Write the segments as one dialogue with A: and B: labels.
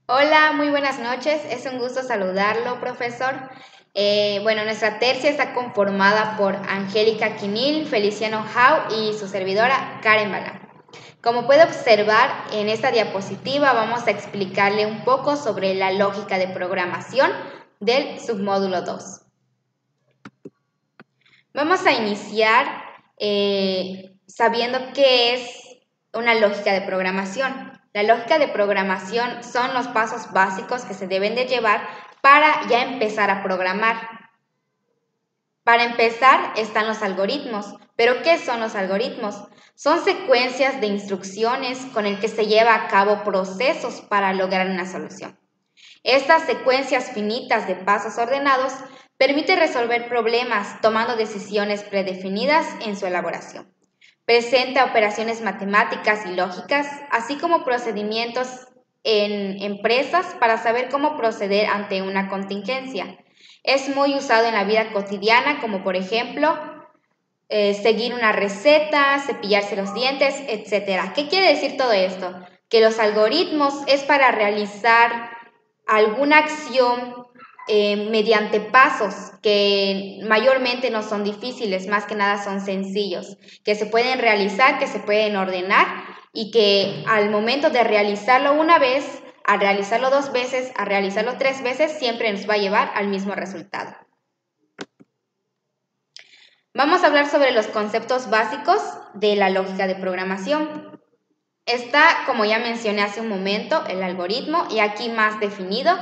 A: Hola, muy buenas noches. Es un gusto saludarlo, profesor. Nuestra tercia está conformada por Angélica Quinil, Feliciano Jau y su servidora Karen Balán. Como puede observar en esta diapositiva, vamos a explicarle un poco sobre la lógica de programación del submódulo 2. Vamos a iniciar sabiendo qué es una lógica de programación. La lógica de programación son los pasos básicos que se deben de llevar para ya empezar a programar. Para empezar están los algoritmos. ¿Pero qué son los algoritmos? Son secuencias de instrucciones con el que se lleva a cabo procesos para lograr una solución. Estas secuencias finitas de pasos ordenados permiten resolver problemas tomando decisiones predefinidas en su elaboración. Presenta operaciones matemáticas y lógicas, así como procedimientos en empresas para saber cómo proceder ante una contingencia. Es muy usado en la vida cotidiana, como por ejemplo, seguir una receta, cepillarse los dientes, etc. ¿Qué quiere decir todo esto? Que los algoritmos es para realizar alguna acción mediante pasos que mayormente no son difíciles, más que nada son sencillos, que se pueden realizar, que se pueden ordenar y que al momento de realizarlo una vez, a realizarlo 2 veces, a realizarlo 3 veces, siempre nos va a llevar al mismo resultado. Vamos a hablar sobre los conceptos básicos de la lógica de programación. Está, como ya mencioné hace un momento, el algoritmo y aquí más definido.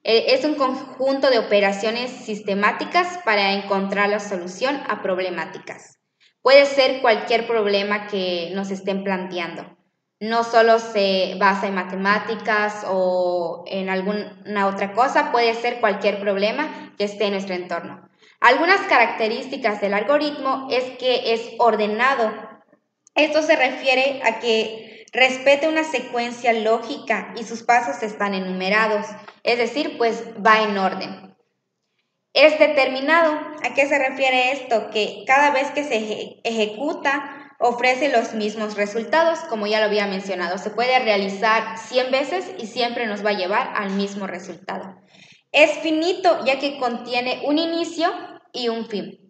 A: Es un conjunto de operaciones sistemáticas para encontrar la solución a problemáticas. Puede ser cualquier problema que nos estén planteando. No solo se basa en matemáticas o en alguna otra cosa, puede ser cualquier problema que esté en nuestro entorno. Algunas características del algoritmo es que es ordenado. Esto se refiere a que respete una secuencia lógica y sus pasos están enumerados, es decir, pues va en orden. Es determinado. ¿A qué se refiere esto? Que cada vez que se ejecuta ofrece los mismos resultados, como ya lo había mencionado. Se puede realizar 100 veces y siempre nos va a llevar al mismo resultado. Es finito, ya que contiene un inicio y un fin.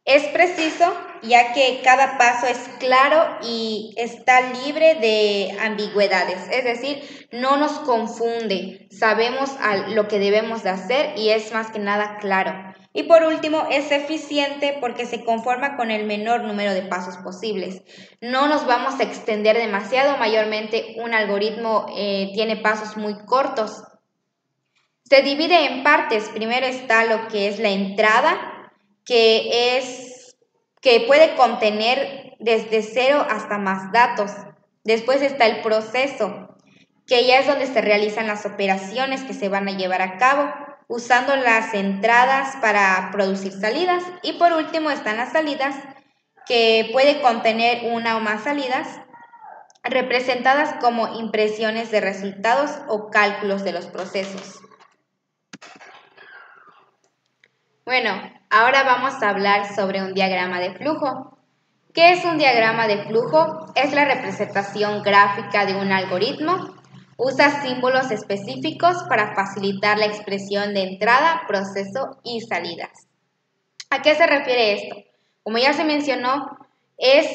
A: Es preciso, ya que cada paso es claro y está libre de ambigüedades, es decir, no nos confunde, sabemos lo que debemos de hacer y es más que nada claro. Y por último, es eficiente porque se conforma con el menor número de pasos posibles. No nos vamos a extender demasiado, mayormente un algoritmo tiene pasos muy cortos. Se divide en partes. Primero está lo que es la entrada, que puede contener desde 0 hasta más datos. Después está el proceso, que ya es donde se realizan las operaciones que se van a llevar a cabo, usando las entradas para producir salidas. Y por último están las salidas, que puede contener una o más salidas, representadas como impresiones de resultados o cálculos de los procesos. Bueno, ahora vamos a hablar sobre un diagrama de flujo. ¿Qué es un diagrama de flujo? Es la representación gráfica de un algoritmo. Usa símbolos específicos para facilitar la expresión de entrada, proceso y salidas. ¿A qué se refiere esto? Como ya se mencionó, es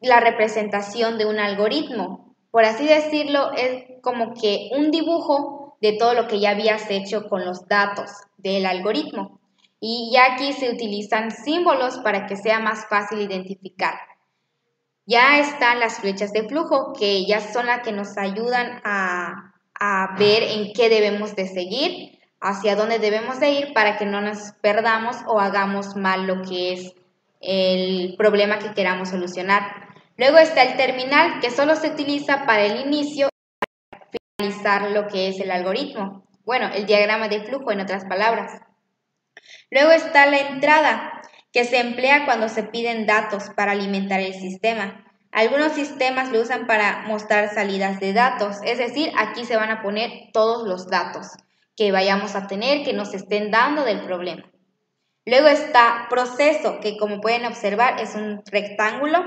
A: la representación de un algoritmo. Por así decirlo, es como que un dibujo de todo lo que ya habías hecho con los datos del algoritmo. Y ya aquí se utilizan símbolos para que sea más fácil identificar. Ya están las flechas de flujo, que ya son las que nos ayudan a ver en qué debemos de seguir, hacia dónde debemos de ir para que no nos perdamos o hagamos mal lo que es el problema que queramos solucionar. Luego está el terminal, que solo se utiliza para el inicio y finalizar lo que es el algoritmo. Bueno, el diagrama de flujo, en otras palabras. Luego está la entrada, que se emplea cuando se piden datos para alimentar el sistema. Algunos sistemas lo usan para mostrar salidas de datos, es decir, aquí se van a poner todos los datos que vayamos a tener, que nos estén dando del problema. Luego está proceso, que como pueden observar es un rectángulo.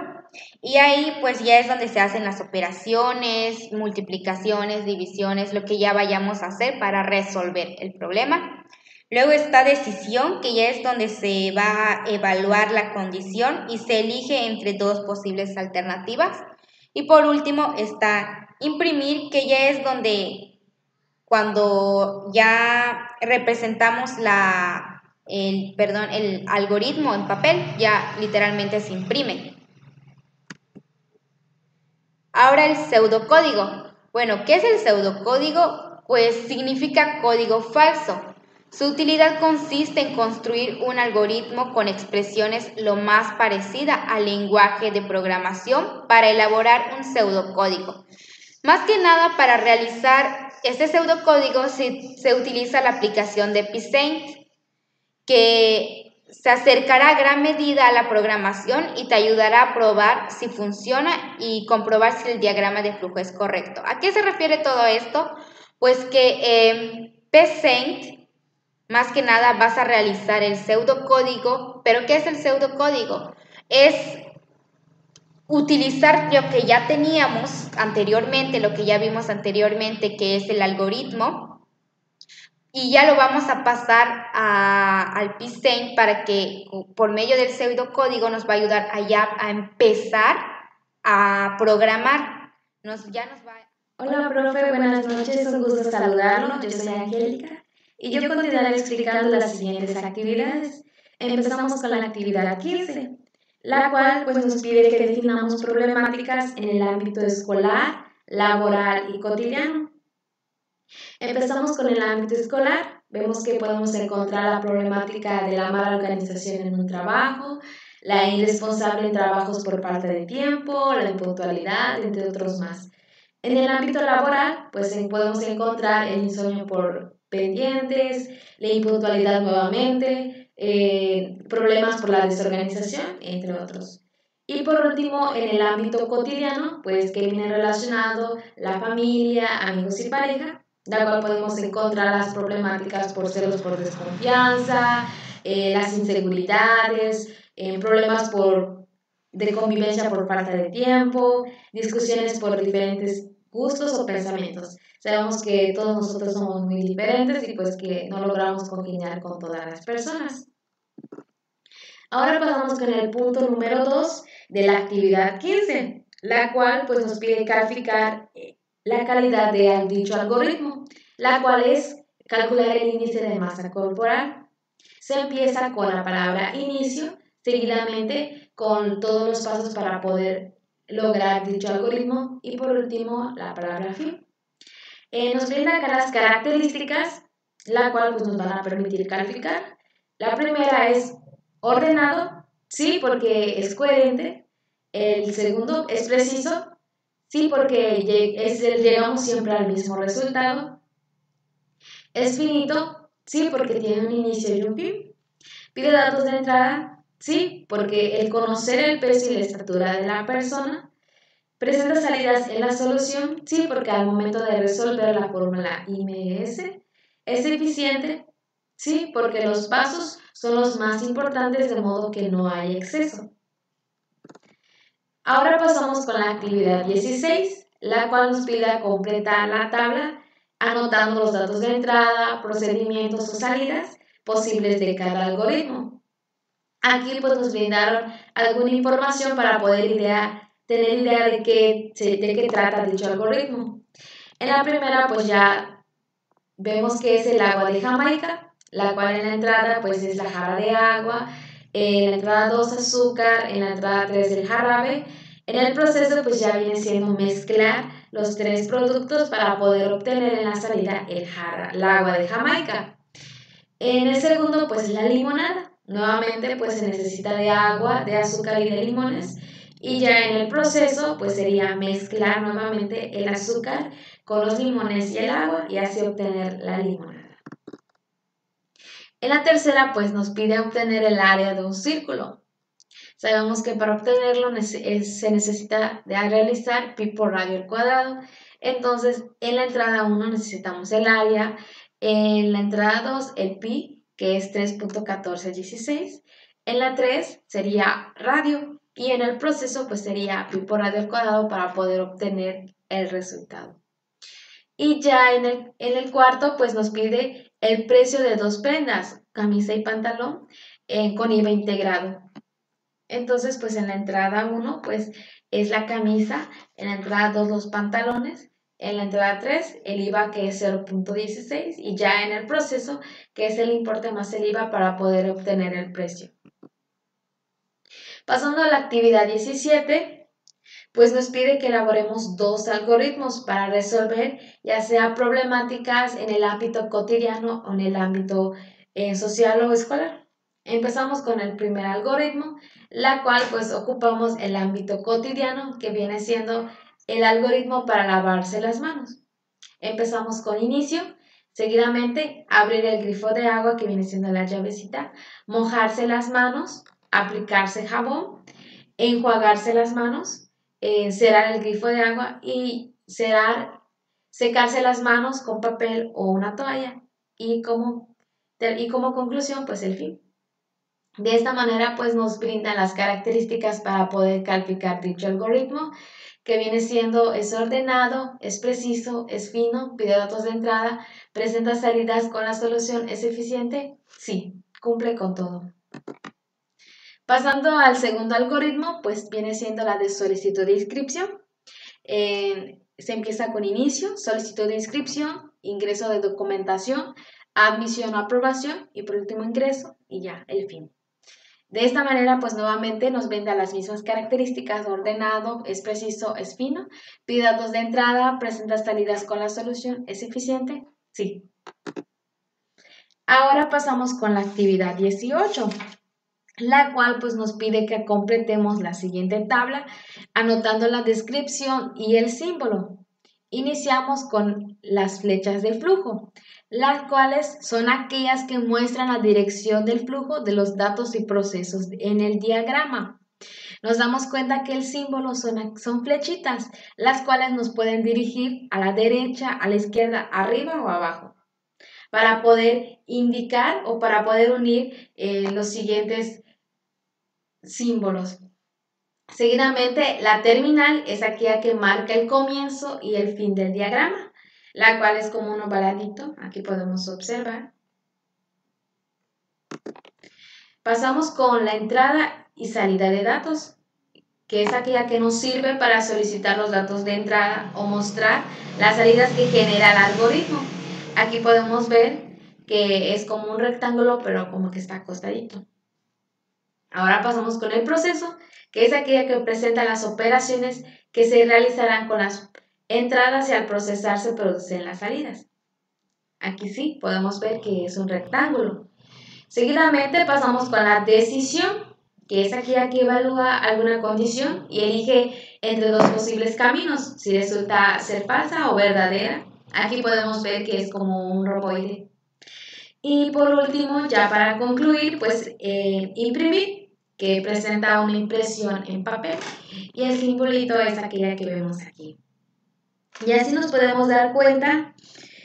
A: Y ahí pues ya es donde se hacen las operaciones, multiplicaciones, divisiones, lo que ya vayamos a hacer para resolver el problema. Luego está decisión, que ya es donde se va a evaluar la condición y se elige entre dos posibles alternativas. Y por último está imprimir, que ya es donde cuando ya representamos el algoritmo en papel, ya literalmente se imprime. Ahora el pseudocódigo. Bueno, ¿qué es el pseudocódigo? Pues significa código falso. Su utilidad consiste en construir un algoritmo con expresiones lo más parecida al lenguaje de programación para elaborar un pseudocódigo. Más que nada, para realizar este pseudocódigo se utiliza la aplicación de Psaint, que se acercará a gran medida a la programación y te ayudará a probar si funciona y comprobar si el diagrama de flujo es correcto. ¿A qué se refiere todo esto? Pues que Psaint, más que nada, vas a realizar el pseudocódigo. ¿Pero qué es el pseudocódigo? Es utilizar lo que ya teníamos anteriormente, lo que ya vimos anteriormente, que es el algoritmo, y ya lo vamos a pasar al Psaint para que por medio del pseudocódigo nos va a ayudar a empezar a programar.
B: Hola, profe, buenas noches, un gusto saludarlo. Yo soy Angélica y yo continuaré explicando las siguientes actividades. Empezamos con la actividad 15, la cual pues nos pide que definamos problemáticas en el ámbito escolar, laboral y cotidiano. Empezamos con el ámbito escolar. Vemos que podemos encontrar la problemática de la mala organización en un trabajo, la irresponsable en trabajos por falta de tiempo, la impuntualidad, entre otros más. En el ámbito laboral, pues podemos encontrar el insomnio por pendientes, la impuntualidad nuevamente, problemas por la desorganización, entre otros. Y por último, en el ámbito cotidiano, pues que viene relacionado la familia, amigos y pareja, la cual podemos encontrar las problemáticas por celos por desconfianza, las inseguridades, problemas de convivencia por falta de tiempo, discusiones por diferentes gustos o pensamientos. Sabemos que todos nosotros somos muy diferentes y pues que no logramos congeniar con todas las personas. Ahora pasamos con el punto número 2 de la actividad 15, la cual pues nos pide calificar la calidad de dicho algoritmo, la cual es calcular el índice de masa corporal. Se empieza con la palabra inicio, seguidamente con todos los pasos para poder lograr dicho algoritmo y por último la palabra fin. Nos brinda acá las características, la cual pues, nos van a permitir calificar. La primera es ordenado, sí, porque es coherente. El segundo es preciso, sí, porque llegamos siempre al mismo resultado. Es finito, sí, porque tiene un inicio y un fin. Pide datos de entrada, sí, porque el conocer el peso y la estatura de la persona. Presenta salidas en la solución, sí, porque al momento de resolver la fórmula IMS es eficiente, sí, porque los pasos son los más importantes de modo que no hay exceso. Ahora pasamos con la actividad 16, la cual nos pide completar la tabla anotando los datos de entrada, procedimientos o salidas posibles de cada algoritmo. Aquí pues nos brindaron alguna información para poder tener idea de qué trata dicho algoritmo. En la primera pues ya vemos que es el agua de Jamaica, la cual en la entrada pues es la jarra de agua, en la entrada 2 azúcar, en la entrada 3 el jarabe. En el proceso pues ya viene siendo mezclar los tres productos para poder obtener en la salida el agua de Jamaica. En el segundo pues la limonada. Nuevamente pues se necesita de agua, de azúcar y de limones. Y ya en el proceso pues sería mezclar nuevamente el azúcar con los limones y el agua y así obtener la limonada. En la tercera pues nos pide obtener el área de un círculo. Sabemos que para obtenerlo se necesita de realizar pi por radio al cuadrado. Entonces en la entrada 1 necesitamos el área, en la entrada 2 el pi, que es 3.1416. En la 3 sería radio y en el proceso pues sería pi por radio al cuadrado para poder obtener el resultado. Y ya en el cuarto pues nos pide el precio de dos prendas, camisa y pantalón, con IVA integrado. Entonces pues en la entrada 1 pues es la camisa, en la entrada 2 los pantalones, en la entrada 3 el IVA que es 0.16 y ya en el proceso que es el importe más el IVA para poder obtener el precio. Pasando a la actividad 17, pues nos pide que elaboremos dos algoritmos para resolver ya sea problemáticas en el ámbito cotidiano o en el ámbito social o escolar. Empezamos con el primer algoritmo, la cual pues ocupamos el ámbito cotidiano que viene siendo el algoritmo para lavarse las manos. Empezamos con inicio, seguidamente abrir el grifo de agua que viene siendo la llavecita, mojarse las manos, aplicarse jabón, enjuagarse las manos, cerrar el grifo de agua y secarse las manos con papel o una toalla y como conclusión pues el fin. De esta manera pues nos brinda las características para poder calificar dicho algoritmo que viene siendo es ordenado, es preciso, es fino, pide datos de entrada, presenta salidas con la solución, ¿es eficiente? Sí, cumple con todo. Pasando al segundo algoritmo, pues viene siendo la de solicitud de inscripción. Se empieza con inicio, solicitud de inscripción, ingreso de documentación, admisión o aprobación y por último ingreso y ya, el fin. De esta manera, pues nuevamente nos brinda las mismas características, ordenado, es preciso, es fino, pide datos de entrada, presenta salidas con la solución, ¿es eficiente? Sí. Ahora pasamos con la actividad 18, la cual pues nos pide que completemos la siguiente tabla anotando la descripción y el símbolo. Iniciamos con las flechas de flujo, las cuales son aquellas que muestran la dirección del flujo de los datos y procesos en el diagrama. Nos damos cuenta que el símbolo son flechitas, las cuales nos pueden dirigir a la derecha, a la izquierda, arriba o abajo, para poder indicar o para poder unir los siguientes símbolos. Seguidamente, la terminal es aquella que marca el comienzo y el fin del diagrama, la cual es como un ovaladito, aquí podemos observar. Pasamos con la entrada y salida de datos, que es aquella que nos sirve para solicitar los datos de entrada o mostrar las salidas que genera el algoritmo. Aquí podemos ver que es como un rectángulo, pero como que está acostadito. Ahora pasamos con el proceso, que es aquella que presenta las operaciones que se realizarán con las entradas y al procesar se producen las salidas. Aquí sí podemos ver que es un rectángulo. Seguidamente pasamos con la decisión, que es aquella que evalúa alguna condición y elige entre dos posibles caminos, si resulta ser falsa o verdadera. Aquí podemos ver que es como un romboide. Y por último, ya para concluir, pues imprimir, que presenta una impresión en papel y el simbolito es aquella que vemos aquí. Y así nos podemos dar cuenta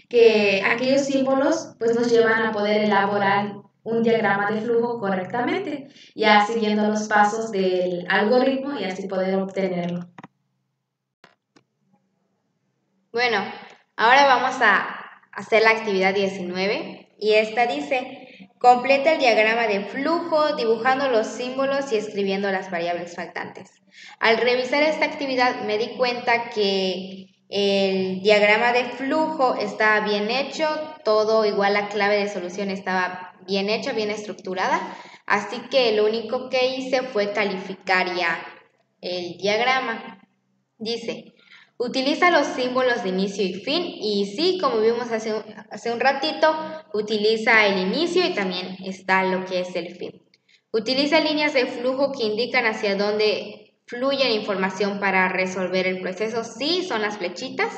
B: que aquellos símbolos pues nos llevan a poder elaborar un diagrama de flujo correctamente, ya siguiendo los pasos del algoritmo y así poder obtenerlo.
A: Bueno, ahora vamos a hacer la actividad 19 y esta dice: completa el diagrama de flujo dibujando los símbolos y escribiendo las variables faltantes. Al revisar esta actividad me di cuenta que el diagrama de flujo estaba bien hecho, todo igual, la clave de solución estaba bien hecha, bien estructurada, así que lo único que hice fue calificar ya el diagrama. Dice: utiliza los símbolos de inicio y fin, y sí, como vimos hace un ratito, utiliza el inicio y también está lo que es el fin. Utiliza líneas de flujo que indican hacia dónde fluye la información para resolver el proceso, sí, son las flechitas.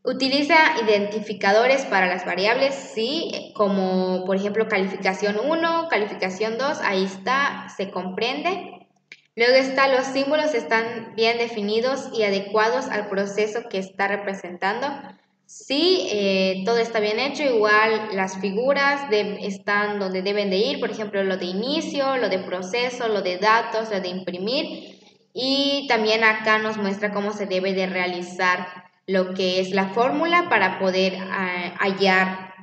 A: Utiliza identificadores para las variables, sí, como por ejemplo calificación 1, calificación 2, ahí está, se comprende. Luego los símbolos están bien definidos y adecuados al proceso que está representando. Sí, todo está bien hecho, igual las figuras están donde deben de ir, por ejemplo, lo de inicio, lo de proceso, lo de datos, lo de imprimir, y también acá nos muestra cómo se debe de realizar lo que es la fórmula para poder hallar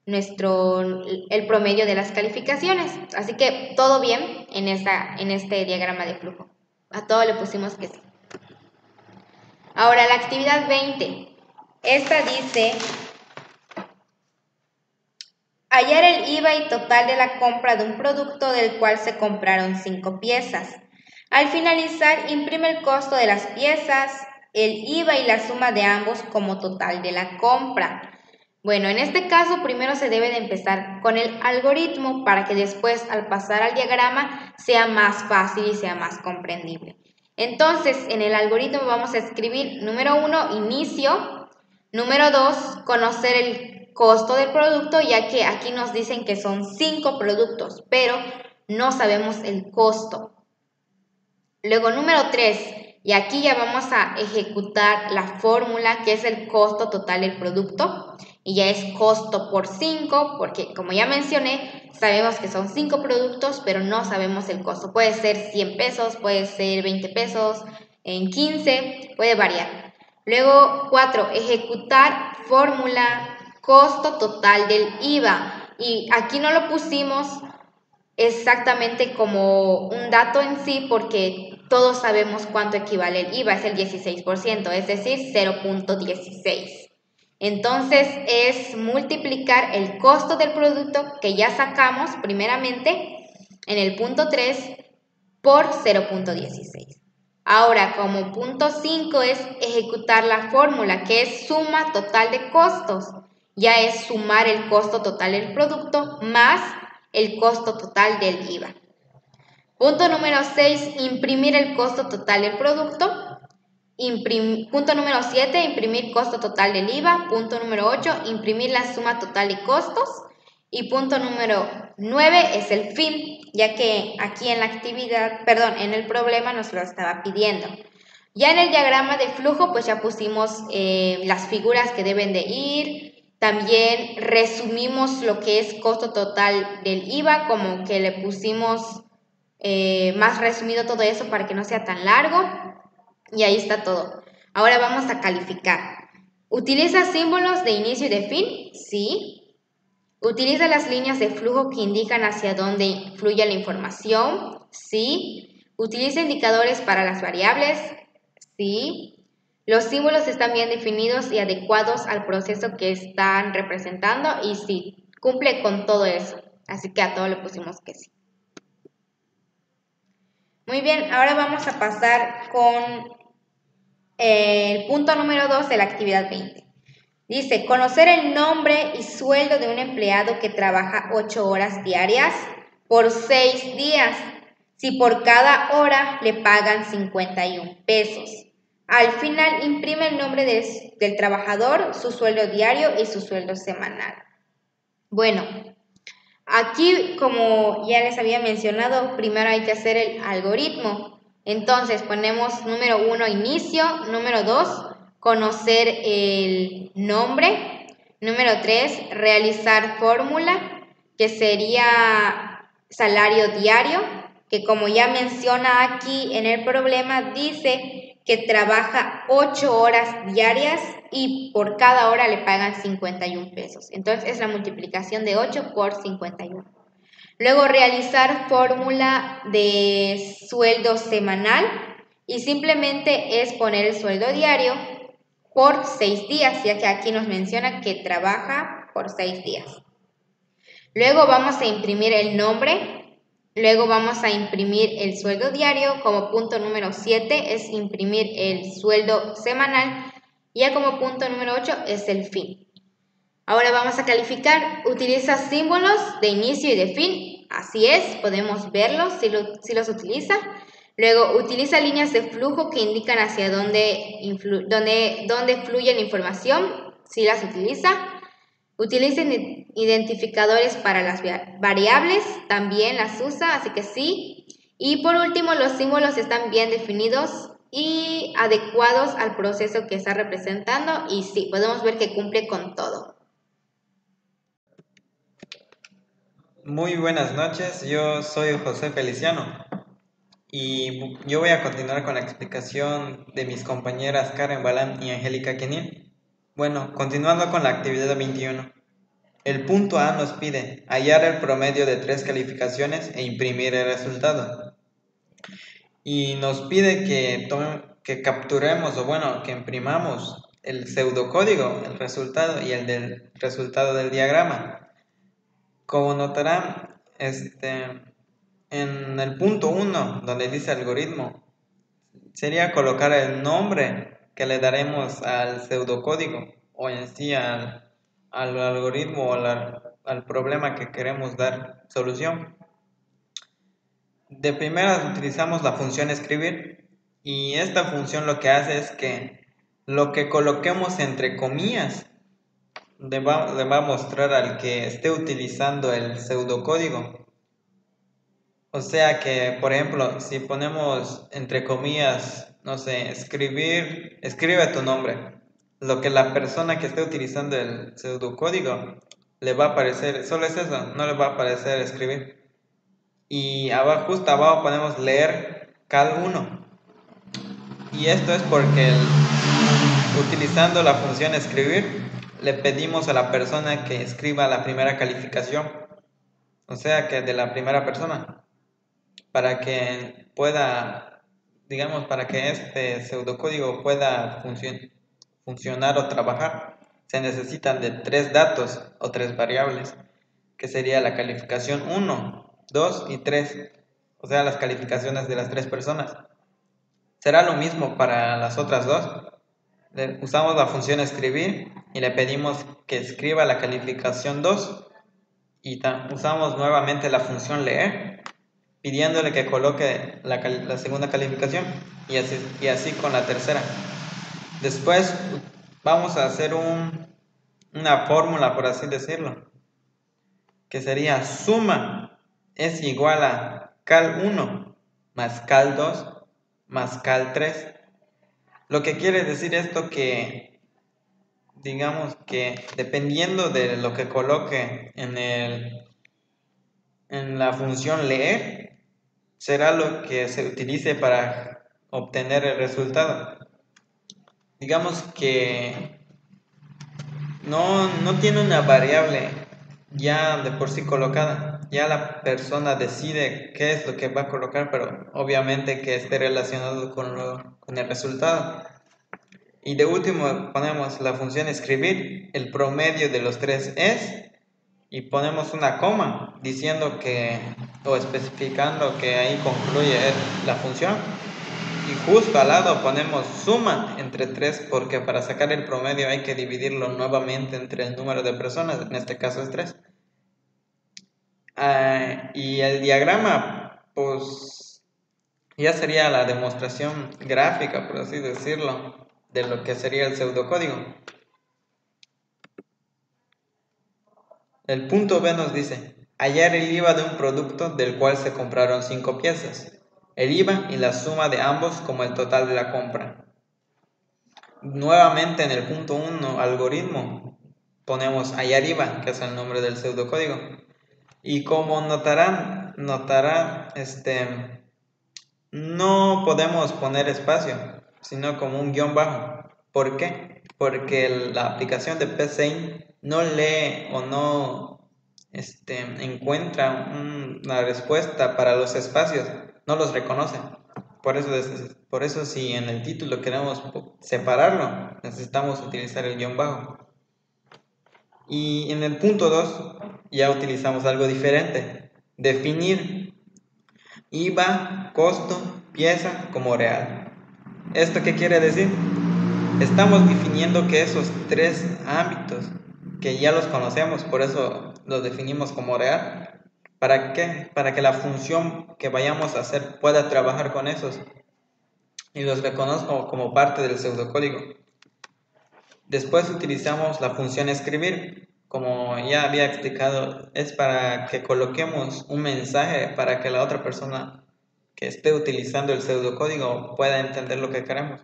A: el promedio de las calificaciones. Así que todo bien en este diagrama de flujo. A todo le pusimos que sí. Ahora la actividad 20. Esta dice hallar el IVA y total de la compra de un producto del cual se compraron 5 piezas. Al finalizar, imprime el costo de las piezas, el IVA y la suma de ambos como total de la compra. Bueno, en este caso primero se debe de empezar con el algoritmo para que después al pasar al diagrama sea más fácil y sea más comprendible. Entonces, en el algoritmo vamos a escribir número 1, inicio, número 2, conocer el costo del producto, ya que aquí nos dicen que son 5 productos, pero no sabemos el costo. Luego, número 3, y aquí ya vamos a ejecutar la fórmula que es el costo total del producto, y ya es costo por 5, porque como ya mencioné, sabemos que son 5 productos, pero no sabemos el costo. Puede ser 100 pesos, puede ser 20 pesos, en 15, puede variar. Luego, 4, ejecutar fórmula costo total del IVA. Y aquí no lo pusimos exactamente como un dato en sí porque todos sabemos cuánto equivale el IVA, es el 16%, es decir, 0.16. Entonces es multiplicar el costo del producto que ya sacamos primeramente en el punto 3 por 0.16. Ahora, como punto 5 es ejecutar la fórmula, que es suma total de costos. Ya es sumar el costo total del producto más el costo total del IVA. Punto número 6, imprimir el costo total del producto. Punto número 7, imprimir costo total del IVA. Punto número 8, imprimir la suma total de costos. Y punto número 9 es el fin, ya que aquí en la actividad, en el problema nos lo estaba pidiendo. Ya en el diagrama de flujo, pues ya pusimos las figuras que deben de ir. También resumimos lo que es costo total del IVA, como que le pusimos más resumido todo eso para que no sea tan largo. Y ahí está todo. Ahora vamos a calificar. ¿Utiliza símbolos de inicio y de fin? Sí. ¿Utiliza las líneas de flujo que indican hacia dónde fluye la información? Sí. ¿Utiliza indicadores para las variables? Sí. ¿Los símbolos están bien definidos y adecuados al proceso que están representando? Y sí, cumple con todo eso. Así que a todo le pusimos que sí. Muy bien, ahora vamos a pasar con el punto número 2 de la actividad 20. Dice, conocer el nombre y sueldo de un empleado que trabaja 8 horas diarias por 6 días, si por cada hora le pagan 51 pesos. Al final imprime el nombre del trabajador, su sueldo diario y su sueldo semanal. Bueno, aquí como ya les había mencionado, primero hay que hacer el algoritmo. Entonces ponemos número 1, inicio, número 2, conocer el nombre. Número 3, realizar fórmula, que sería salario diario, que como ya menciona aquí en el problema, dice que trabaja 8 horas diarias y por cada hora le pagan 51 pesos. Entonces es la multiplicación de 8 por 51. Luego realizar fórmula de sueldo semanal y simplemente es poner el sueldo diario por 6 días, ya que aquí nos menciona que trabaja por 6 días. Luego vamos a imprimir el nombre, luego vamos a imprimir el sueldo diario, como punto número 7 es imprimir el sueldo semanal, y ya como punto número 8 es el fin. Ahora vamos a calificar, utiliza símbolos de inicio y de fin, así es, podemos verlos si los utiliza. Luego, utiliza líneas de flujo que indican hacia dónde fluye la información, si las utiliza. Utiliza identificadores para las variables, también las usa, así que sí. Y por último, los símbolos están bien definidos y adecuados al proceso que está representando, y sí, podemos ver que cumple con todo.
C: Muy buenas noches, yo soy José Feliciano y yo voy a continuar con la explicación de mis compañeras Karen Balán y Angélica Quenín. Bueno, continuando con la actividad 21. El punto A nos pide hallar el promedio de 3 calificaciones e imprimir el resultado. Y nos pide que capturemos, que imprimamos el pseudocódigo, el resultado y el del resultado del diagrama. Como notarán, en el punto 1, donde dice algoritmo, sería colocar el nombre que le daremos al pseudocódigo o en sí al algoritmo o al problema que queremos dar solución. De primera utilizamos la función escribir, y esta función lo que hace es que lo que coloquemos entre comillas le va a mostrar al que esté utilizando el pseudocódigo. O sea que, por ejemplo, si ponemos entre comillas, no sé, escribe tu nombre, lo que la persona que esté utilizando el pseudocódigo le va a aparecer, solo es eso, no le va a aparecer escribir. Y abajo, justo abajo ponemos leer cal1. Y esto es porque utilizando la función escribir, le pedimos a la persona que escriba la primera calificación, o sea que de la primera persona, para que pueda, digamos, para que este pseudocódigo pueda funcionar o trabajar, se necesitan de 3 datos o 3 variables, que sería la calificación 1, 2 y 3, o sea, las calificaciones de las 3 personas. Será lo mismo para las otras dos. Usamos la función escribir y le pedimos que escriba la calificación 2, y usamos nuevamente la función leer pidiéndole que coloque la segunda calificación, y así con la tercera. Después vamos a hacer una fórmula, por así decirlo, que sería suma es igual a cal1 más cal2 más cal3. Lo que quiere decir esto que, digamos que dependiendo de lo que coloque en la función leer, será lo que se utilice para obtener el resultado. Digamos que no tiene una variable ya de por sí colocada, ya la persona decide qué es lo que va a colocar, pero obviamente que esté relacionado con el resultado. Y de último ponemos la función escribir, el promedio de los 3 es, y ponemos una coma diciendo que, o especificando que ahí concluye la función. Y justo al lado ponemos suma entre 3, porque para sacar el promedio hay que dividirlo nuevamente entre el número de personas, en este caso es 3. Y el diagrama, pues ya sería la demostración gráfica, por así decirlo, de lo que sería el pseudocódigo. El punto B nos dice hallar el IVA de un producto del cual se compraron 5 piezas, el IVA y la suma de ambos como el total de la compra. Nuevamente en el punto 1, algoritmo, ponemos hallar IVA, que es el nombre del pseudocódigo, y como notarán, no podemos poner espacio, sino como un guión bajo. ¿Por qué? Porque la aplicación de PSeInt no lee o no encuentra una respuesta para los espacios, no los reconoce. Por eso si en el título queremos separarlo, necesitamos utilizar el guión bajo. Y en el punto 2 ya utilizamos algo diferente, definir IVA, costo, pieza como real. ¿Esto qué quiere decir? Estamos definiendo que esos 3 ámbitos que ya los conocemos, por eso los definimos como real. ¿Para qué? Para que la función que vayamos a hacer pueda trabajar con esos y los reconozco como parte del pseudocódigo. Después utilizamos la función escribir. Como ya había explicado, es para que coloquemos un mensaje para que la otra persona que esté utilizando el pseudocódigo pueda entender lo que queremos.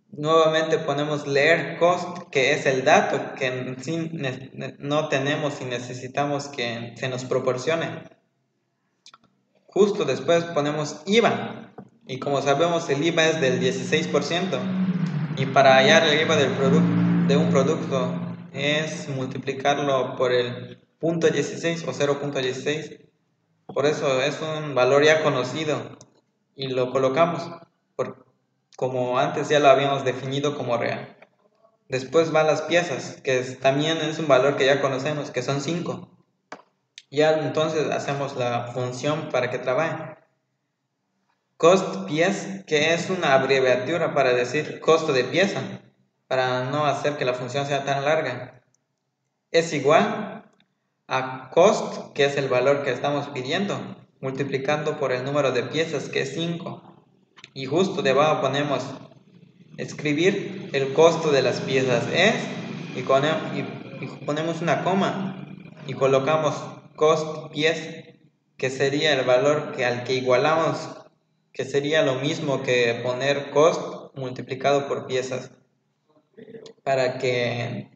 C: Nuevamente ponemos leer cost, que es el dato que en sí no tenemos y necesitamos que se nos proporcione. Justo después ponemos IVA, y como sabemos el IVA es del 16%, y para hallar el IVA de un producto es multiplicarlo por el 0.16 o 0.16. Por eso es un valor ya conocido y lo colocamos como antes ya lo habíamos definido como real. Después van las piezas, que también es un valor que ya conocemos, que son 5. Ya entonces hacemos la función para que trabaje. Cost piece, que es una abreviatura para decir costo de pieza, para no hacer que la función sea tan larga, es igual a cost, que es el valor que estamos pidiendo, multiplicando por el número de piezas, que es 5. Y justo debajo ponemos escribir el costo de las piezas es, y ponemos una coma y colocamos cost piece, que sería el valor al que igualamos, que sería lo mismo que poner cost multiplicado por piezas, para que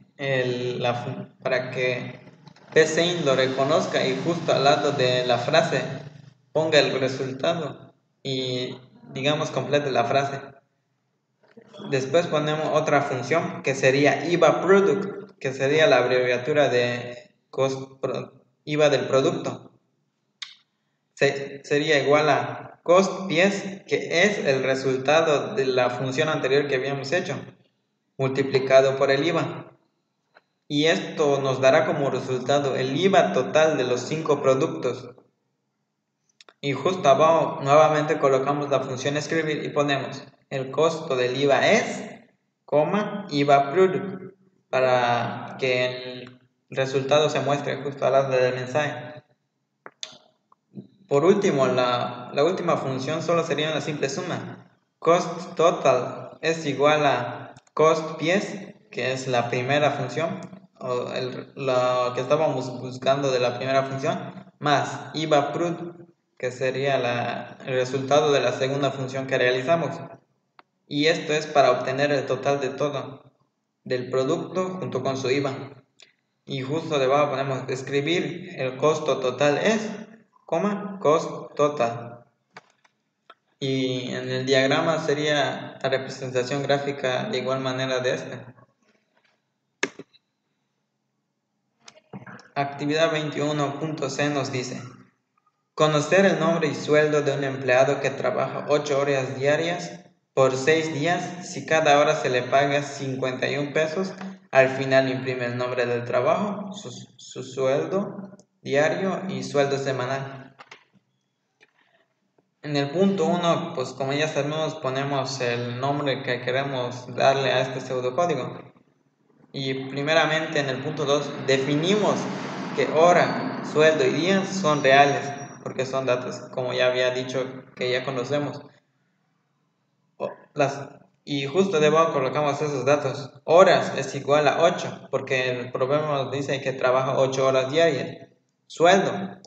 C: PSeInt lo reconozca y justo al lado de la frase ponga el resultado y digamos complete la frase. Después ponemos otra función que sería IVA product, que sería la abreviatura de IVA del producto. Sería igual a cost piece, que es el resultado de la función anterior que habíamos hecho, multiplicado por el IVA. Y esto nos dará como resultado el IVA total de los 5 productos. Y justo abajo nuevamente colocamos la función escribir y ponemos el costo del IVA es, IVA product, para que el resultado se muestre justo al lado del mensaje. Por último, la última función solo sería una simple suma. Cost total es igual a cost piece, que es la primera función, o lo que estábamos buscando de la primera función, más IVA product, que sería el resultado de la segunda función que realizamos. Y esto es para obtener el total de todo, del producto junto con su IVA. Y justo debajo ponemos escribir el costo total es, cost total. Y en el diagrama sería la representación gráfica de igual manera de este. Actividad 21.c nos dice: conocer el nombre y sueldo de un empleado que trabaja 8 horas diarias por 6 días. Si cada hora se le paga 51 pesos, al final imprime el nombre del trabajo, su sueldo diario y sueldo semanal. En el punto 1, pues como ya sabemos, ponemos el nombre que queremos darle a este pseudocódigo. Y primeramente en el punto 2 definimos que hora, sueldo y días son reales, porque son datos, como ya había dicho, que ya conocemos. Y justo debajo colocamos esos datos. Horas es igual a 8, porque el problema nos dice que trabaja 8 horas diarias. Sueldo,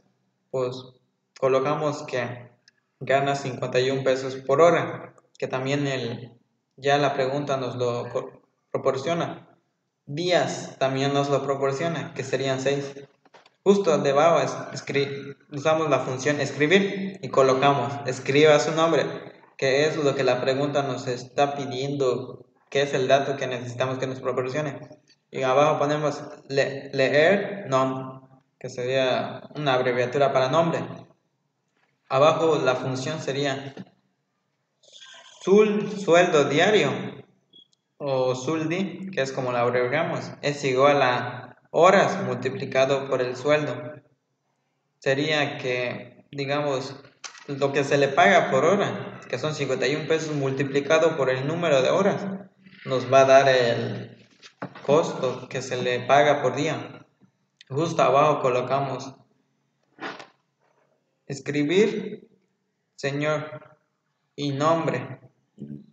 C: pues colocamos que gana 51 pesos por hora, que también ya la pregunta nos lo proporciona. Días también nos lo proporciona, que serían 6. Justo debajo usamos la función escribir y colocamos escriba su nombre, que es lo que la pregunta nos está pidiendo, que es el dato que necesitamos que nos proporcione. Y abajo ponemos leer nom, que sería una abreviatura para nombre. Abajo la función sería sueldo diario, o SULDI, que es como la abreviamos, es igual a horas multiplicado por el sueldo. Sería que, digamos, lo que se le paga por hora, que son 51 pesos multiplicado por el número de horas, nos va a dar el costo que se le paga por día. Justo abajo colocamos escribir señor y nombre,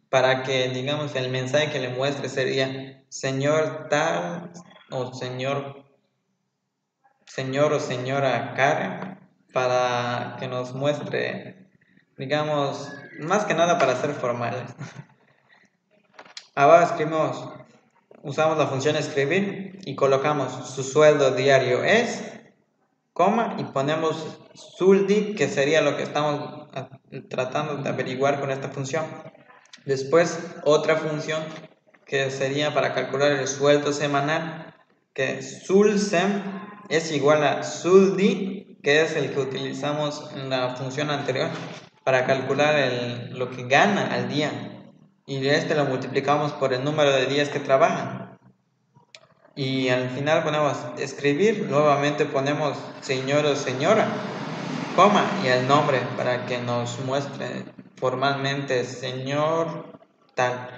C: para que, digamos, el mensaje que le muestre sería señor tal o señor o señora Karen, para que nos muestre digamos, más que nada para ser formales. Abajo usamos la función escribir y colocamos su sueldo diario es, coma, y ponemos SULDI, que sería lo que estamos tratando de averiguar con esta función. Después, otra función que sería para calcular el sueldo semanal, que SULSEM es igual a SULDI, que es el que utilizamos en la función anterior para calcular lo que gana al día. Y este lo multiplicamos por el número de días que trabajan. Y al final ponemos escribir, nuevamente ponemos señor o señora, coma, y el nombre para que nos muestre formalmente señor tal.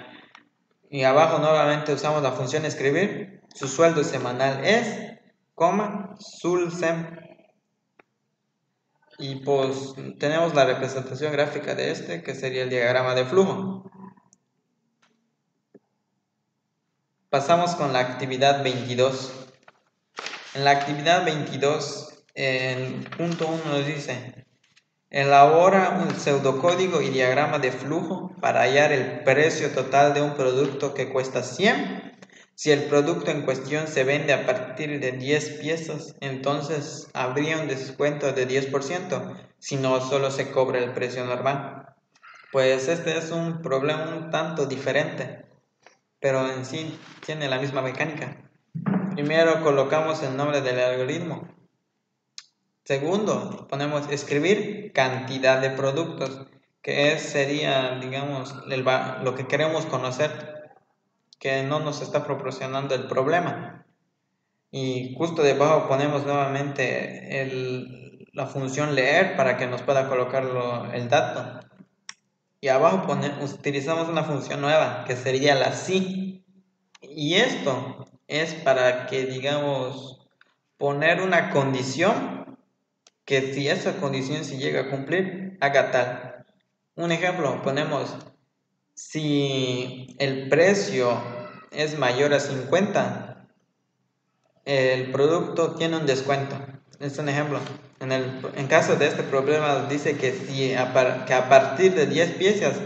C: Y abajo nuevamente usamos la función escribir, su sueldo semanal es, coma, SULSEM. Y pues tenemos la representación gráfica de este, que sería el diagrama de flujo. Pasamos con la actividad 22. En la actividad 22, en punto 1 nos dice: elabora un pseudocódigo y diagrama de flujo para hallar el precio total de un producto que cuesta 100. Si el producto en cuestión se vende a partir de 10 piezas, entonces habría un descuento de 10%, si no, solo se cobra el precio normal. Pues este es un problema un tanto diferente, pero en sí tiene la misma mecánica. Primero colocamos el nombre del algoritmo. Segundo, ponemos escribir cantidad de productos, que sería, digamos, lo que queremos conocer, que no nos está proporcionando el problema. Y justo debajo ponemos nuevamente la función leer para que nos pueda colocar el dato. Y abajo utilizamos una función nueva, que sería la si. Y esto es para que, digamos, poner una condición, que si esa condición se llega a cumplir, haga tal. Un ejemplo, ponemos, si el precio es mayor a 50, el producto tiene un descuento. Es un ejemplo. En caso de este problema dice que que a partir de 10 piezas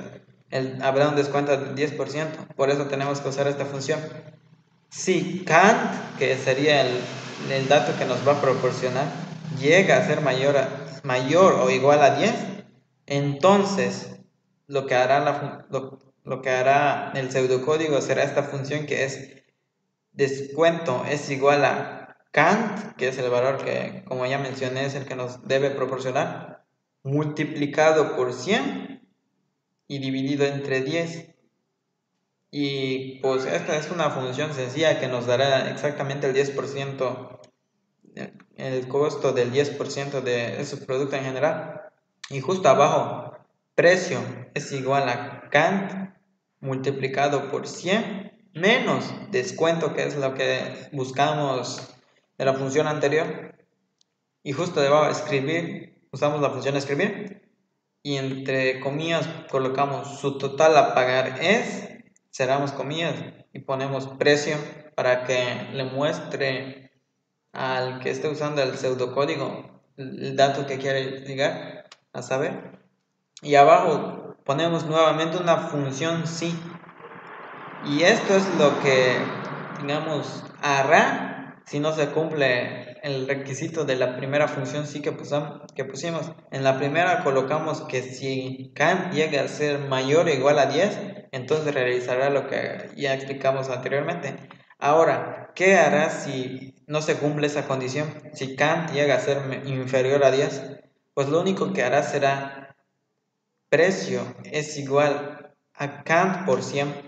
C: habrá un descuento del 10%. Por eso tenemos que usar esta función. Si Kant, que sería el dato que nos va a proporcionar, llega a ser mayor o igual a 10, entonces lo que hará el pseudocódigo será esta función, que es descuento es igual a Kant, que es el valor que, como ya mencioné, es el que nos debe proporcionar, multiplicado por 100 y dividido entre 10. Y pues esta es una función sencilla que nos dará exactamente el 10%, el costo del 10% de ese producto en general. Y justo abajo, precio es igual a Kant multiplicado por 100 menos descuento, que es lo que buscamos de la función anterior. Y justo debajo, escribir, usamos la función escribir y entre comillas colocamos su total a pagar es, cerramos comillas y ponemos precio para que le muestre al que esté usando el pseudocódigo el dato que quiere llegar a saber. Y abajo ponemos nuevamente una función si. Y esto es lo que, digamos, hará si no se cumple el requisito de la primera función sí que pusimos. En la primera colocamos que si Kant llega a ser mayor o igual a 10, entonces realizará lo que ya explicamos anteriormente. Ahora, ¿qué hará si no se cumple esa condición? Si Kant llega a ser inferior a 10, pues lo único que hará será precio es igual a Kant por 100.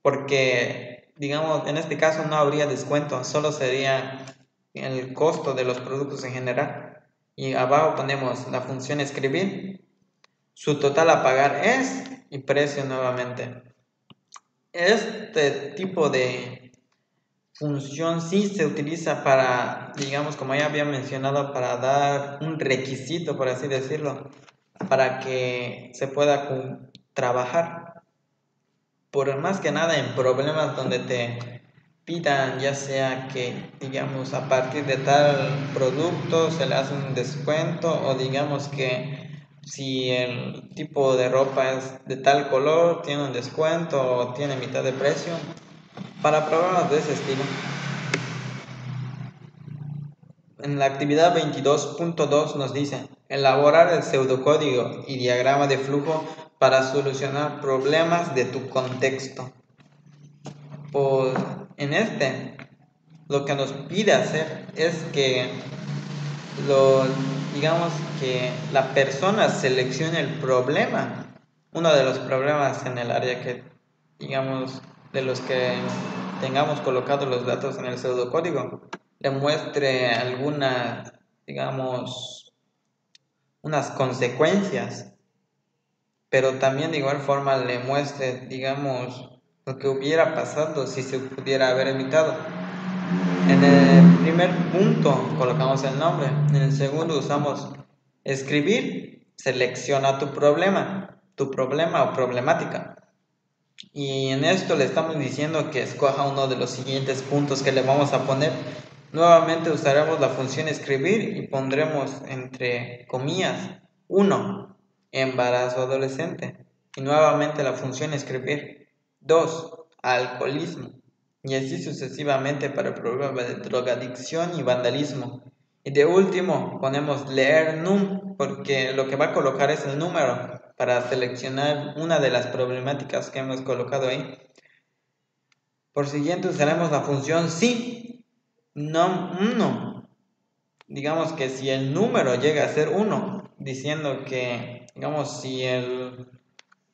C: Porque, digamos, en este caso no habría descuento, solo sería el costo de los productos en general. Y abajo ponemos la función escribir, su total a pagar es, y precio nuevamente. Este tipo de función sí se utiliza para, digamos, como ya había mencionado, para dar un requisito, por así decirlo, para que se pueda trabajar. Por más que nada en problemas donde te pidan, ya sea que, digamos, a partir de tal producto se le hace un descuento, o digamos que si el tipo de ropa es de tal color, tiene un descuento o tiene mitad de precio, para programas de ese estilo. En la actividad 22.2 nos dice, elaborar el pseudocódigo y diagrama de flujo para solucionar problemas de tu contexto. Pues en lo que nos pide hacer es que digamos que la persona seleccione el problema, uno de los problemas en el área que, digamos, de los que tengamos colocados los datos en el pseudocódigo, le muestre algunas, digamos, unas consecuencias, pero también de igual forma le muestre, digamos, lo que hubiera pasado si se pudiera haber evitado. En el primer punto colocamos el nombre, en el segundo usamos escribir, selecciona tu problema o problemática. Y en esto le estamos diciendo que escoja uno de los siguientes puntos que le vamos a poner. Nuevamente usaremos la función escribir y pondremos entre comillas 1, embarazo adolescente. Y nuevamente la función escribir. 2, alcoholismo. Y así sucesivamente para el problema de drogadicción y vandalismo. Y de último ponemos leer num, porque lo que va a colocar es el número para seleccionar una de las problemáticas que hemos colocado ahí. Por siguiente usaremos la función si, no. Digamos que si el número llega a ser 1, diciendo que, digamos, si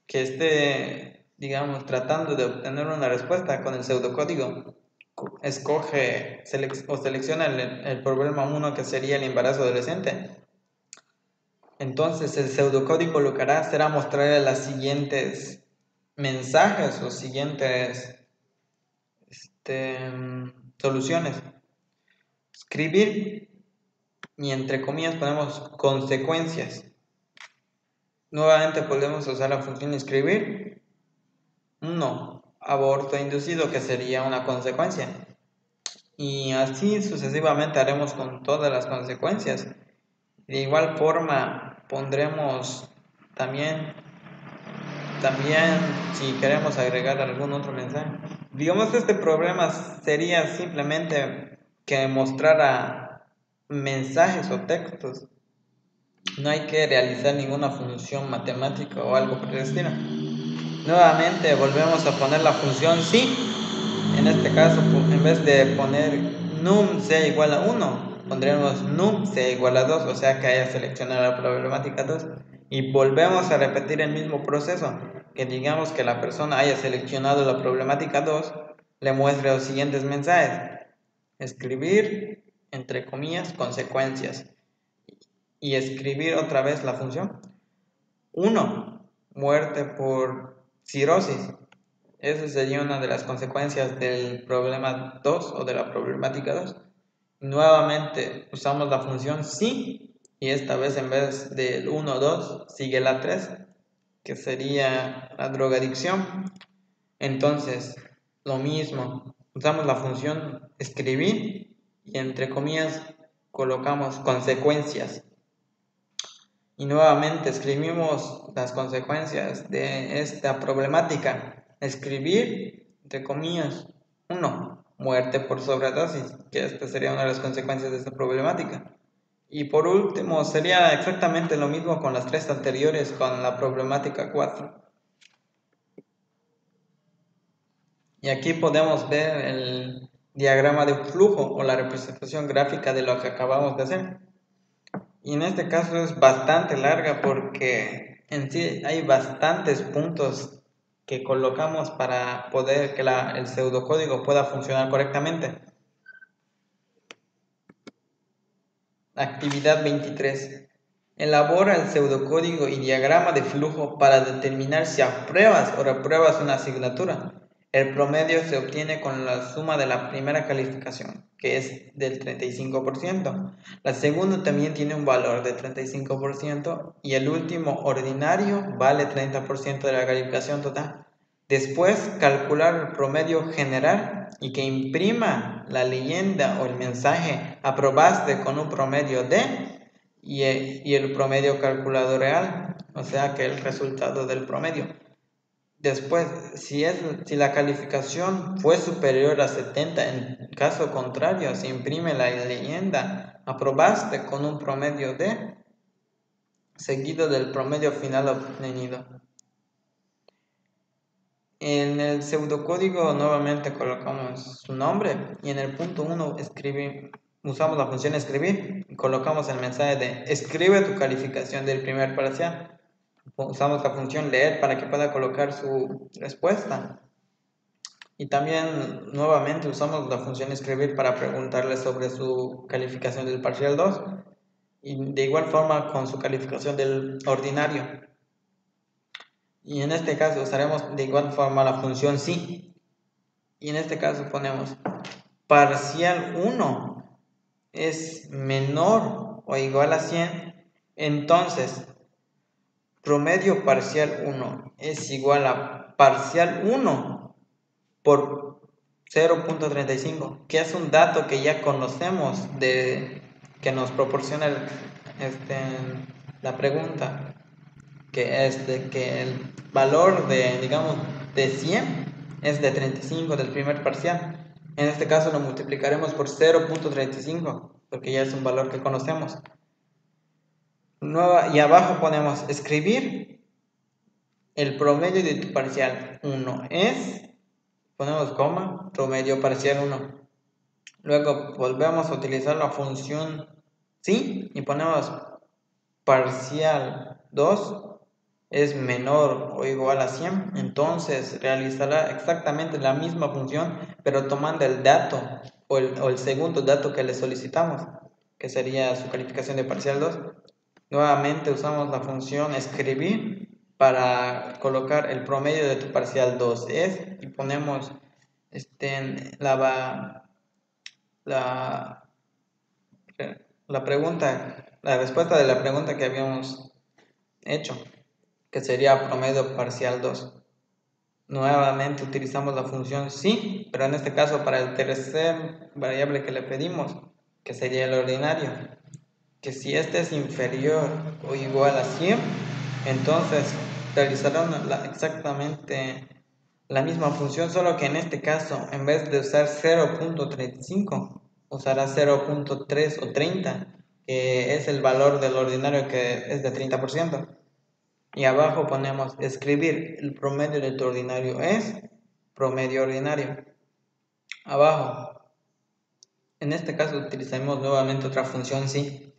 C: que esté, digamos, tratando de obtener una respuesta con el pseudocódigo, escoge o selecciona el problema 1, que sería el embarazo adolescente. Entonces el pseudocódigo lo que hará será mostrarle las siguientes mensajes o siguientes soluciones. Escribir y entre comillas ponemos consecuencias. Nuevamente podemos usar la función escribir. 1. Aborto inducido, que sería una consecuencia. Y así sucesivamente haremos con todas las consecuencias. De igual forma pondremos también si queremos agregar algún otro mensaje. Digamos que este problema sería simplemente que mostrara mensajes o textos. No hay que realizar ninguna función matemática o algo por el estilo. Nuevamente volvemos a poner la función si. En este caso, en vez de poner num sea igual a 1, pondremos num sea igual a 2, o sea que haya seleccionado la problemática 2. Y volvemos a repetir el mismo proceso, que digamos que la persona haya seleccionado la problemática 2, le muestre los siguientes mensajes. Escribir, entre comillas, consecuencias. Y escribir otra vez la función. 1. Muerte por cirrosis. Esa sería una de las consecuencias del problema 2 o de la problemática 2. Nuevamente usamos la función si, y esta vez en vez del 1 o 2 sigue la 3, que sería la drogadicción. Entonces, lo mismo, usamos la función escribir y entre comillas colocamos consecuencias. Y nuevamente escribimos las consecuencias de esta problemática. Escribir, entre comillas, 1. Muerte por sobredosis, que esta sería una de las consecuencias de esta problemática. Y por último, sería exactamente lo mismo con las 3 anteriores, con la problemática 4. Y aquí podemos ver el diagrama de flujo o la representación gráfica de lo que acabamos de hacer. Y en este caso es bastante larga porque en sí hay bastantes puntos que colocamos para poder que el pseudocódigo pueda funcionar correctamente. Actividad 23. Elabora el pseudocódigo y diagrama de flujo para determinar si apruebas o repruebas una asignatura. El promedio se obtiene con la suma de la primera calificación, que es del 35%. La segunda también tiene un valor de 35% y el último ordinario vale 30% de la calificación total. Después, calcular el promedio general y que imprima la leyenda o el mensaje aprobaste con un promedio de, y el promedio calculado real, o sea que el resultado del promedio. Después, si la calificación fue superior a 70, en caso contrario, se imprime la leyenda aprobaste con un promedio de seguido del promedio final obtenido. En el pseudocódigo nuevamente colocamos su nombre y en el punto 1 usamos la función escribir y colocamos el mensaje de escribe tu calificación del primer parcial. Usamos la función leer para que pueda colocar su respuesta. Y también nuevamente usamos la función escribir para preguntarle sobre su calificación del parcial 2 y de igual forma con su calificación del ordinario. Y en este caso usaremos de igual forma la función sí. Y en este caso ponemos parcial 1 es menor o igual a 100. Entonces, promedio parcial 1 es igual a parcial 1 por 0.35, que es un dato que ya conocemos que nos proporciona la pregunta, que es de que el valor de 100 es de 35 del primer parcial. En este caso lo multiplicaremos por 0.35 porque ya es un valor que conocemos. Y abajo ponemos escribir el promedio de tu parcial 1 es, ponemos coma, promedio parcial 1. Luego volvemos a utilizar la función sí y ponemos parcial 2 es menor o igual a 100, entonces realizará exactamente la misma función, pero tomando el dato o el segundo dato que le solicitamos, que sería su calificación de parcial 2. Nuevamente usamos la función escribir para colocar el promedio de tu parcial 2 es, y ponemos la respuesta de la pregunta que habíamos hecho, que sería promedio parcial 2. Nuevamente utilizamos la función sí, pero en este caso para el tercer variable que le pedimos, que sería el ordinario, que si este es inferior o igual a 100, entonces realizarán exactamente la misma función, solo que en este caso en vez de usar 0.35 usará 0.3 o 30, que es el valor del ordinario, que es de 30%. Y abajo ponemos escribir el promedio de tu ordinario es promedio ordinario. Abajo, en este caso utilizaremos nuevamente otra función sí.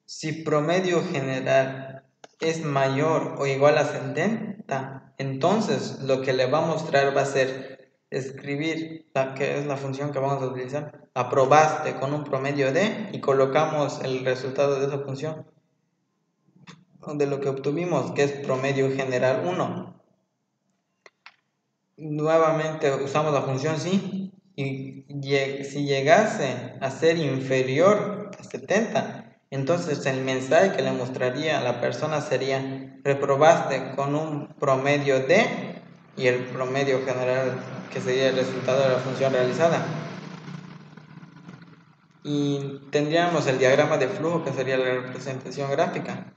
C: Si promedio general es mayor o igual a 70, entonces lo que le va a mostrar va a ser escribir, que es la función que vamos a utilizar, aprobaste con un promedio de, y colocamos el resultado de esa función, de lo que obtuvimos, que es promedio general 1. Nuevamente usamos la función sí, y si llegase a ser inferior a 70, entonces el mensaje que le mostraría a la persona sería reprobaste con un promedio de, y el promedio general, que sería el resultado de la función realizada. Y tendríamos el diagrama de flujo, que sería la representación gráfica.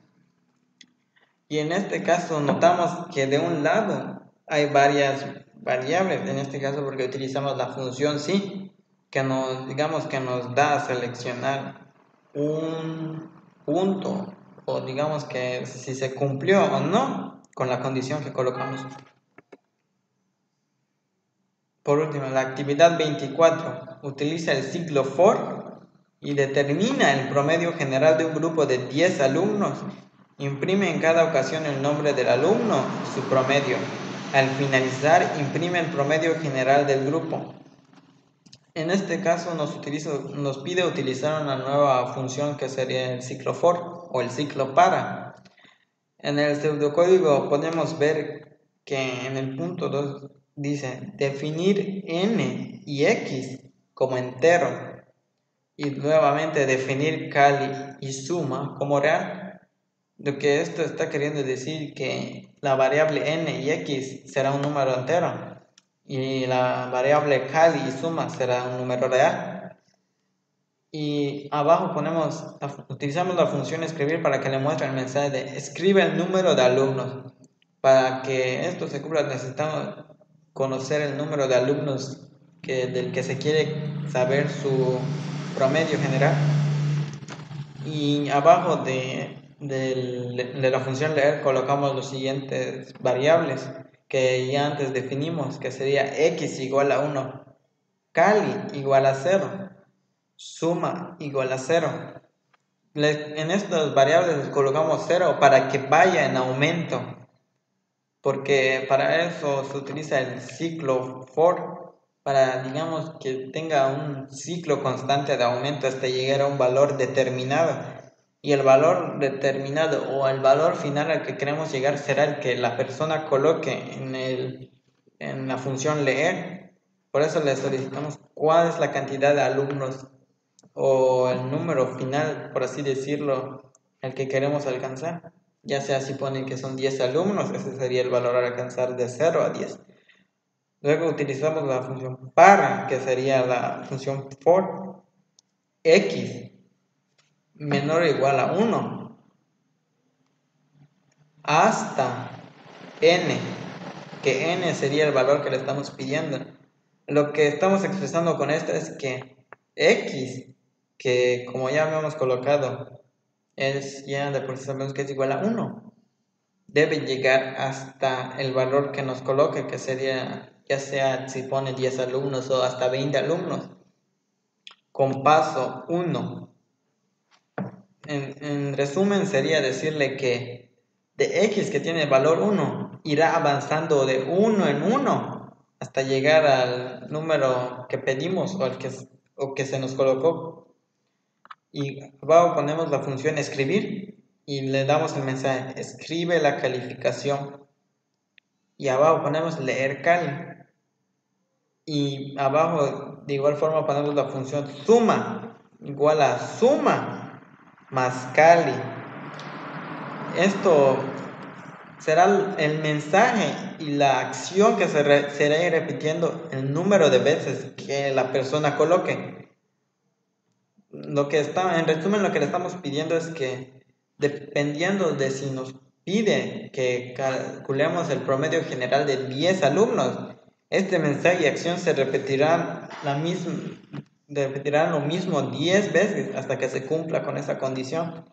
C: Y en este caso notamos que de un lado hay varias variables, en este caso porque utilizamos la función sí, que nos da a seleccionar un punto, o digamos que si se cumplió o no con la condición que colocamos. Por último, la actividad 24 utiliza el ciclo for y determina el promedio general de un grupo de 10 alumnos. Imprime en cada ocasión el nombre del alumno y su promedio. Al finalizar, imprime el promedio general del grupo. En este caso nos pide utilizar una nueva función que sería el ciclo for o el ciclo para. En el pseudocódigo podemos ver que en el punto 2 dice definir n y x como entero y nuevamente definir cal y suma como real. Lo que esto está queriendo decir que la variable n y x será un número entero y la variable cal y suma será un número real. Y abajo utilizamos la función escribir para que le muestre el mensaje de escribe el número de alumnos. Para que esto se cumpla necesitamos conocer el número de alumnos del que se quiere saber su promedio general. Y abajo de la función leer colocamos los siguientes variables que ya antes definimos, que sería x igual a 1, cali igual a 0, suma igual a 0. En estas variables les colocamos 0 para que vaya en aumento, porque para eso se utiliza el ciclo for, para digamos que tenga un ciclo constante de aumento hasta llegar a un valor determinado, y el valor determinado o el valor final al que queremos llegar será el que la persona coloque en la función leer. Por eso le solicitamos cuál es la cantidad de alumnos o el número final, por así decirlo, el que queremos alcanzar. Ya sea si ponen que son 10 alumnos, ese sería el valor a alcanzar de 0 a 10. Luego utilizamos la función para, que sería la función for, x menor o igual a 1 hasta n, que n sería el valor que le estamos pidiendo. Lo que estamos expresando con esto es que x, que como ya habíamos colocado, es ya de por sí sabemos que es igual a 1, debe llegar hasta el valor que nos coloque, que sería, ya sea si pone 10 alumnos o hasta 20 alumnos, con paso 1. En resumen sería decirle que de x, que tiene el valor 1, irá avanzando de 1 en 1 hasta llegar al número que pedimos o que se nos colocó. Y abajo ponemos la función escribir y le damos el mensaje escribe la calificación, y abajo ponemos leer cali, y abajo de igual forma ponemos la función suma igual a suma más cali. Esto será el mensaje y la acción que será ir repitiendo el número de veces que la persona coloque. En resumen, lo que le estamos pidiendo es que, dependiendo de si nos pide que calculemos el promedio general de 10 alumnos, este mensaje y acción se repetirán lo mismo 10 veces hasta que se cumpla con esa condición.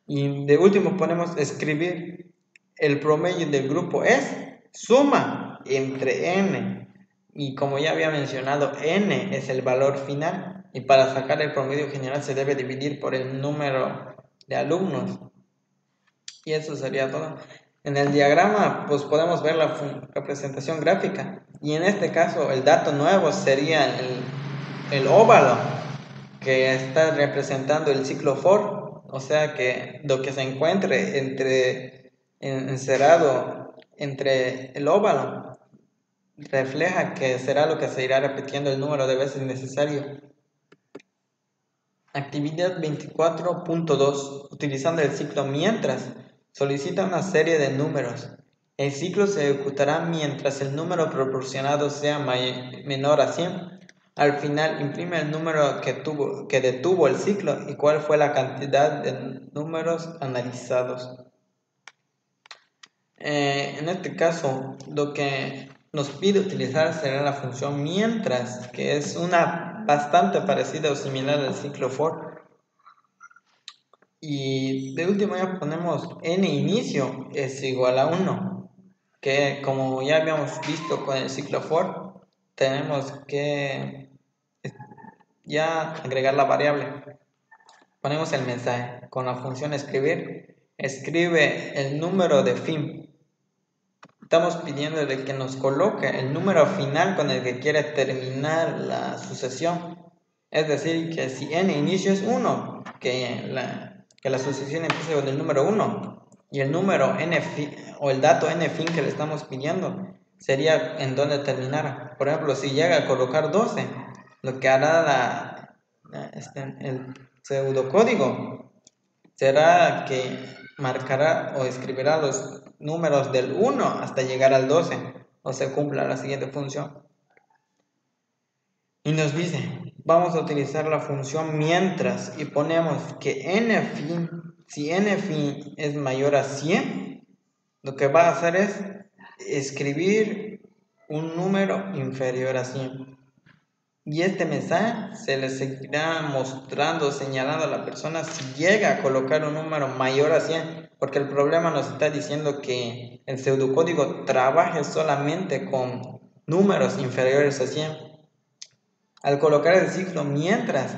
C: Y de último ponemos escribir el promedio del grupo es suma entre n, y como ya había mencionado, n es el valor final, y para sacar el promedio general se debe dividir por el número de alumnos. Y eso sería todo. En el diagrama pues podemos ver la representación gráfica, y en este caso el dato nuevo sería el óvalo que está representando el ciclo for, o sea que lo que se encuentre encerrado entre el óvalo refleja que será lo que se irá repitiendo el número de veces necesario. Actividad 24.2. Utilizando el ciclo mientras, solicita una serie de números. El ciclo se ejecutará mientras el número proporcionado sea menor a 100. Al final, imprime el número que detuvo el ciclo y cuál fue la cantidad de números analizados. En este caso, lo que nos pide utilizar será la función mientras, que es una bastante parecida o similar al ciclo for. Y de último ya ponemos n inicio es igual a 1, que como ya habíamos visto con el ciclo for, tenemos que ya agregar la variable. Ponemos el mensaje con la función escribir, escribe el número de fin. Estamos pidiéndole que nos coloque el número final con el que quiere terminar la sucesión. Es decir, que si n inicio es 1, que la sucesión empiece con el número 1, y el número n fin, o el dato n fin que le estamos pidiendo sería en donde terminara. Por ejemplo, si llega a colocar 12, lo que hará el pseudocódigo será que marcará o escribirá los números del 1 hasta llegar al 12, o se cumpla la siguiente función. Y nos dice, vamos a utilizar la función mientras y ponemos que n', si n' es mayor a 100, lo que va a hacer es escribir un número inferior a 100. Y este mensaje se le seguirá mostrando, señalando a la persona si llega a colocar un número mayor a 100, porque el problema nos está diciendo que el pseudocódigo trabaje solamente con números inferiores a 100. Al colocar el signo mientras,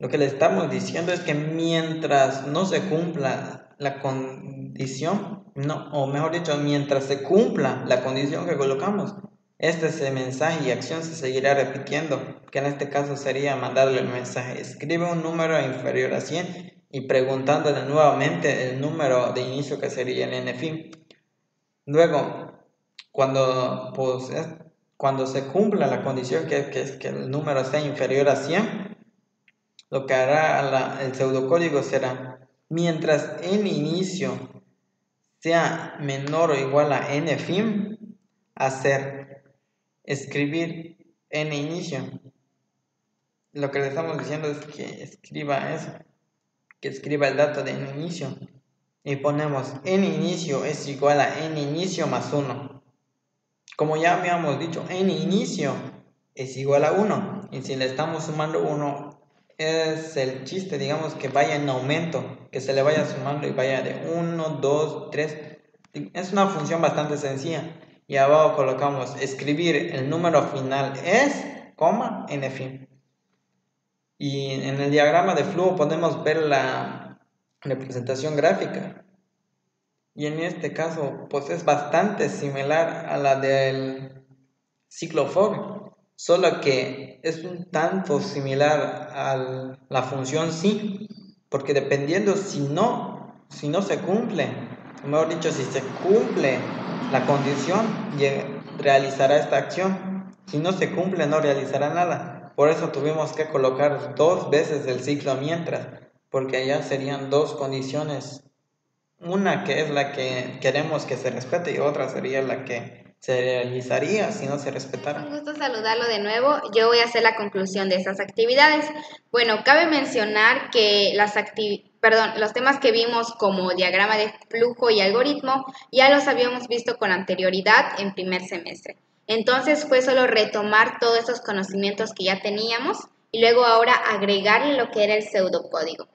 C: lo que le estamos diciendo es que mientras no se cumpla la condición, o mejor dicho, mientras se cumpla la condición que colocamos, este mensaje y acción se seguirá repitiendo, que en este caso sería mandarle el mensaje: escribe un número inferior a 100 y preguntándole nuevamente el número de inicio, que sería el n'. Luego, cuando se cumpla la condición que el número sea inferior a 100, lo que hará el pseudocódigo será: mientras n inicio sea menor o igual a n', escribir n inicio. Lo que le estamos diciendo es que escriba eso, que escriba el dato de n inicio, y ponemos n inicio es igual a n inicio más 1. Como ya habíamos dicho, n inicio es igual a 1, y si le estamos sumando 1, es el chiste, digamos, que vaya en aumento, que se le vaya sumando y vaya de 1, 2, 3. Es una función bastante sencilla. Y abajo colocamos: escribir el número final es, n'. Y en el diagrama de flujo podemos ver la representación gráfica. Y en este caso, pues es bastante similar a la del ciclo for, solo que es un tanto similar a la función sí, porque dependiendo si no se cumple, o mejor dicho, si se cumple la condición, realizará esta acción. Si no se cumple, no realizará nada. Por eso tuvimos que colocar 2 veces el ciclo mientras, porque allá serían 2 condiciones. Una que es la que queremos que se respete y otra sería la que se realizaría si no se respetara.
A: Es un gusto saludarlo de nuevo. Yo voy a hacer la conclusión de estas actividades. Bueno, cabe mencionar que los temas que vimos como diagrama de flujo y algoritmo ya los habíamos visto con anterioridad en primer semestre. Entonces fue solo retomar todos esos conocimientos que ya teníamos y luego ahora agregarle lo que era el pseudocódigo.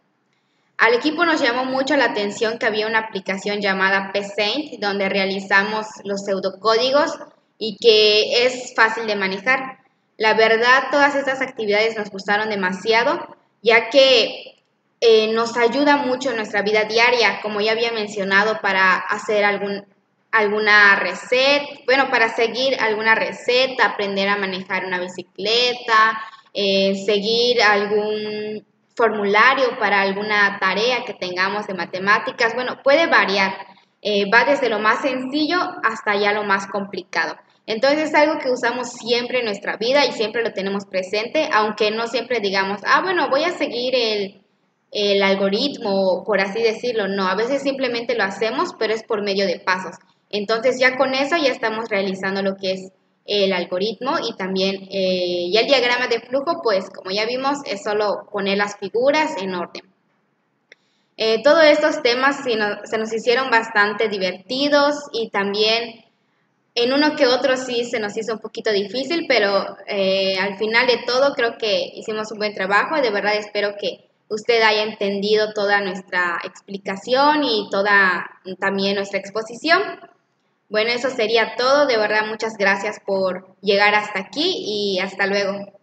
A: Al equipo nos llamó mucho la atención que había una aplicación llamada PSaint donde realizamos los pseudocódigos y que es fácil de manejar. La verdad, todas estas actividades nos gustaron demasiado, ya que nos ayuda mucho en nuestra vida diaria, como ya había mencionado, para hacer alguna receta, para seguir alguna receta, aprender a manejar una bicicleta, seguir algún formulario para alguna tarea que tengamos de matemáticas. Puede variar, va desde lo más sencillo hasta ya lo más complicado. Entonces es algo que usamos siempre en nuestra vida y siempre lo tenemos presente, aunque no siempre digamos, voy a seguir el algoritmo, por así decirlo. No, a veces simplemente lo hacemos, pero es por medio de pasos. Entonces ya con eso ya estamos realizando lo que es el algoritmo y también ya el diagrama de flujo, pues como ya vimos, es solo poner las figuras en orden. Todos estos temas se nos hicieron bastante divertidos y también en uno que otro sí se nos hizo un poquito difícil, pero al final de todo creo que hicimos un buen trabajo. De verdad espero que usted haya entendido toda nuestra explicación y toda también nuestra exposición. Bueno, eso sería todo. De verdad, muchas gracias por llegar hasta aquí y hasta luego.